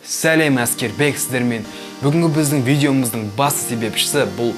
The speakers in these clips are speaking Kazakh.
Сәлем әскербек сіздермен. Бүгінгі біздің видеомыздың басты себепшісі бұл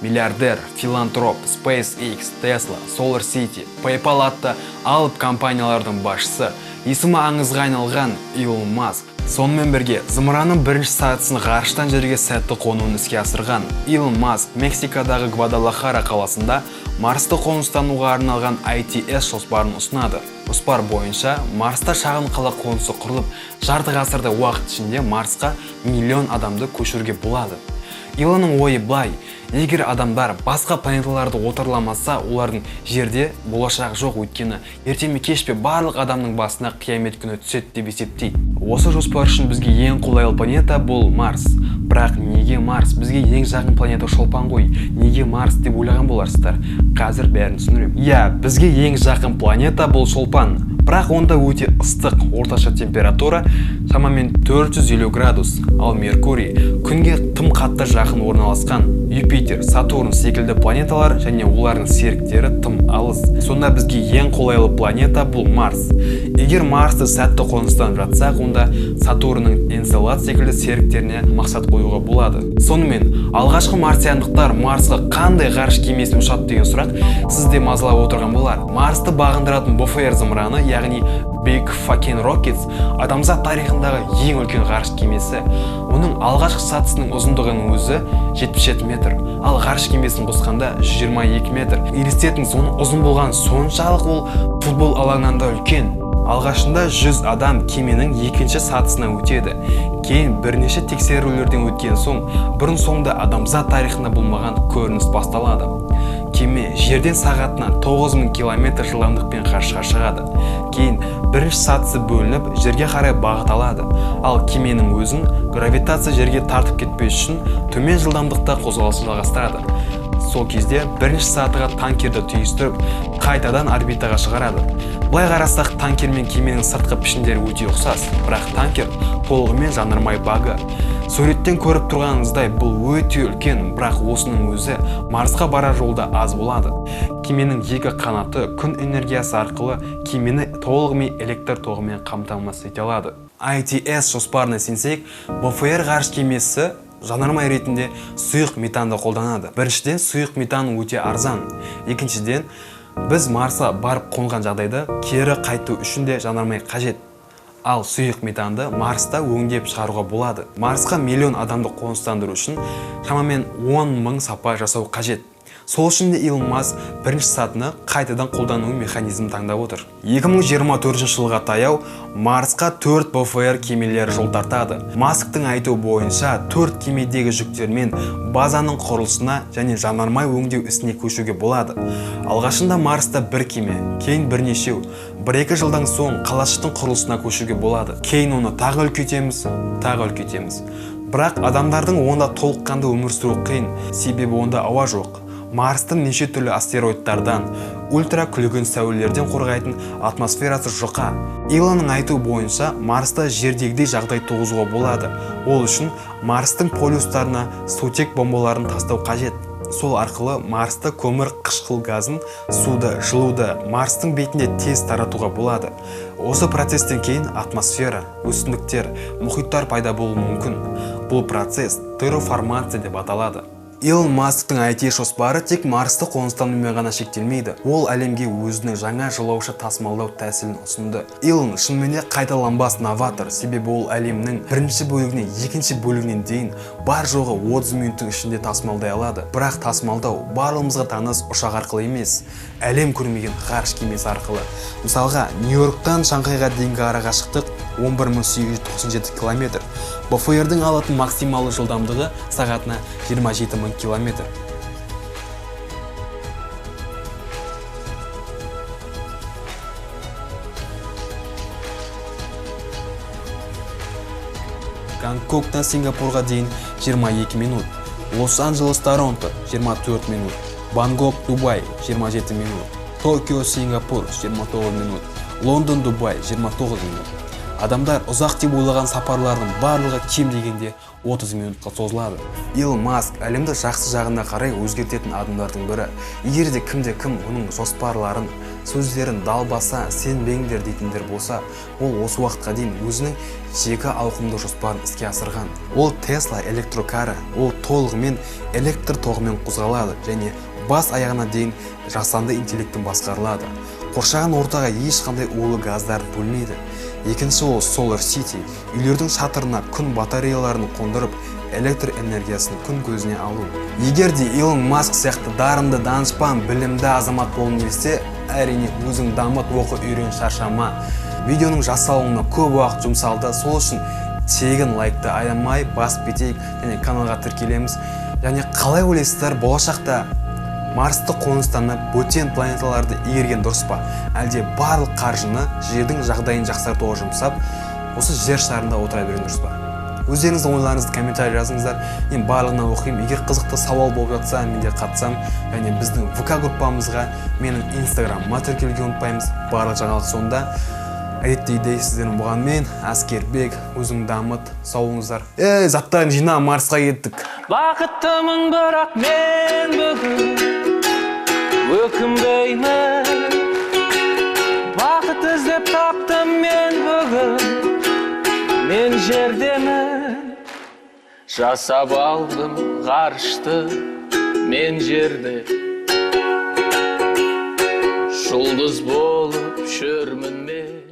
миллиардер, филантроп, SpaceX, Tesla, SolarCity, PayPal атты алып компаниялардың басшысы, есімі аңызға айналған Илон Маск. Сонымен бірге зымыранның бірінші сатысын ғарыштан жерге сәтті қонуын іске асырған Илон Маск Мексикадағы Гвадалахара қаласында Марсты қоныстануға арналған ITS жоспарын ұсынады. Жоспар бойынша Марста шағын қала қонысы құрылып, жарты ғасырда уақыт ішінде Марсқа миллион адамды көшіруге болады. Илонның ойы былай: егер адамдар басқа планеталарды отарламаса, олардың жерде болашақ жоқ, өйткені ертеме кешпе барлық адамның басына қиямет күні түседі деп есептейді. Осы жоспар үшін бізге ең қолайлы планета бұл Марс. Бірақ неге Марс? Бізге ең жақын планета Шолпан ғой. Неге Марс деп ойлаған боларсыздар? Қазір бәрін түсіндірем. Иә, бізге ең жақын планета бұл Шолпан. Бірақ онда өте ыстық, орташа температура шамамен 450 градус, ал Меркурий күнге тым қатты жақын орналасқан. Юпитер, Сатурн секілді планеталар және олардың серіктері тым алыс. Сонда бізге ең қолайлы планета бұл Марс. Егер Марсты сәтті қоныстанып жатсақ, онда Сатурнның Энцелад секілді серіктеріне мақсат қоюға болады. Сонымен, алғашқы марсиандықтар Марсқа қандай ғарыш кемесімен ұшады деген сұрақ сізде мазалап отырған болар. Марсты бағындыратын БФР зымыраны, яғни Big Fucking Rockets, адамзат тарихындағы ең үлкен ғарыш кемесі. Оның алғашқы сатысының ұзындығының өзі 77 метр, ал ғарыш кемесін қосқанда 122 метр. Елестетің, соның ұзын болған соншалық ол футбол алаңынан да үлкен. Алғашында 100 адам кеменің екінші сатысына өтеді. Кейін бірнеше тексерулерден өткен соң, бұрын соңды адамзат тарихында болмаған көрініс басталады. Кеме жерден сағатына 9000 км жылдамдықпен ғарышқа шығады. Кейін бірінші сатысы бөлініп, жерге қарай бағыт алады. Ал кеменің өзін гравитация жерге тартып кетпес үшін төмен жылдамдықта қозғалысын жалғастырады. Сол кезде бірінші сатыға танкерді түйістіріп, қайтадан орбитаға шығарады. Былай қарасақ, танкер мен кеменің сыртқы пішіндері өте ұқсас, бірақ танкер толығымен жанармай багы. Суреттен көріп тұрғаныңыздай, бұл өте үлкен, бірақ осының өзі Марсқа барар жолда аз болады. Кеменің екі қанаты күн энергиясы арқылы кемені толығымен электр тоғымен қамтамасыз ете алады. ITS жоспарына сенсек, БФР ғарыш кемесі жанармай ретінде сұйық метанды қолданады. Біріншіден, сұйық метан өте арзан. Екіншіден, біз Марсқа барып қонған жағдайда кері қайту үшін де жанармай қажет. Ал сұйық метанды Марста өңдеп шығаруға болады. Марсқа миллион адамды қоныстандыру үшін шамамен 10 000 сапар жасау қажет. Сол үшін де Илон Маск бірінші сатыны қайтадан қолдану механизмін таңдап отыр. 2024 жылға таяу Марсқа 4 БФР кемелері жол тартады. Масктың айтуы бойынша 4 кемедегі жүктермен базаның құрылысына және жанармай өңдеу ісіне көшуге болады. Алғашында Марста бір кеме, кейін бірнешеу, 1-2 жылдан соң қалашықтың құрылысына көшуге болады. Кейін оны тағы үлкейтеміз. Бірақ адамдардың онда толыққанды өмір сүру қиын, себебі онда ауа жоқ. Марстың неше түрлі астероидтардан, ультракүлгін сәулелерден қорғайтын атмосферасы жұқа. Илонның айтуы бойынша Марста жердегідей жағдай туғызуға болады. Ол үшін Марстың полюстарына сутек бомбаларын тастау қажет. Сол арқылы Марста көмір қышқыл газын, суды, жылуды Марстың бетінде тез таратуға болады. Осы процестен кейін атмосфера, өсімдіктер, мұхиттар пайда болуы мүмкін. Бұл процесс терраформация деп аталады. Илон Масктың IT жоспары тек Марсты қоныстанумен ғана шектелмейді. Ол әлемге өзінің жаңа жолаушы тасымалдау тәсілін ұсынды. Илон шынымен қайталанбас новатор, себебі ол әлемнің бірінші бөлігінен екінші бөлігінен дейін бар жоғы 30 минуттың ішінде тасымалдай алады. Бірақ тасымалдау барлығымызға таныс ұшақ арқылы емес, әлем көрмеген ғарыш кемесі арқылы. Мысалға, Нью-Йорктан Шанхайға дейінгі арақашықтық 11897 км. БФР-дің алатын максималы жылдамдығы сағатына 27 000 км. Гонконгтан Сингапурға дейін 22 минут. Лос-Анджелес Торонто 24 минут. Бангкок Дубай 27 минут. Токио Сингапур 29 минут. Лондон Дубай 29 минут. Адамдар ұзақ деп ойлаған сапарлардың барлығы кем дегенде 30 минутқа созылады. Илон Маск әлемді жақсы жағына қарай өзгертетін адамдардың бірі. Егер де кімде-кім оның жоспарларын сөздерін далбаса сенбеңдер дейтіндер болса, ол осы уақытқа дейін өзінің жеке ауқымды жоспарын іске асырған. Ол Tesla электрокары, ол толығымен электр тоғымен қозғалады және бас аяғына дейін жасанды интеллекттен басқарылады. Қоршаған ортаға ешқандай улы газдар бөлмейді. Екінші ол Solar City, үйлердің шатырына күн батареяларын қондырып, электр энергиясын күн көзіне алу. Егер де Илон Маск сияқты дарынды, данышпан, білімді азамат болғың келсе, әрине өзің дамыт, оқы, үйрен, шаршама. Видеоның жасалуына көп уақыт жұмсалды, сол үшін тегін лайкты аямай басып кетейік және каналға тіркелеміз. Және қалай ойлайсыздар, болашақта Марсты қоныстанып, бөтен планеталарды игерген дұрыс па? Әлде барлық қаржыны жердің жағдайын жақсартуға жұмсап, осы жер шарында отыра берген дұрыс па? Өздеріңіздің ойларыңызды комментарий жазыңыздар. Мен барлығына оқимын. Егер қызықты сауал болып жатса, мен де қатысам. Және біздің ВК группамызға, менің Instagram тіркелуге ұмытпаймыз. Барлық жаңалық сонда. Әдеттегідей сіздердің болғанмен Әскербек, өзің дамыт, сау болыңыздар. Заттарын жина, Марсқа кеттік. Бақыттымын, бірақ мен бүгін өкінбеймін. Бақыт іздеп таптым мен бүгін, мен жердемін. Жасап алдым ғарышты мен жерде, жұлдыз болып жүрмін мен.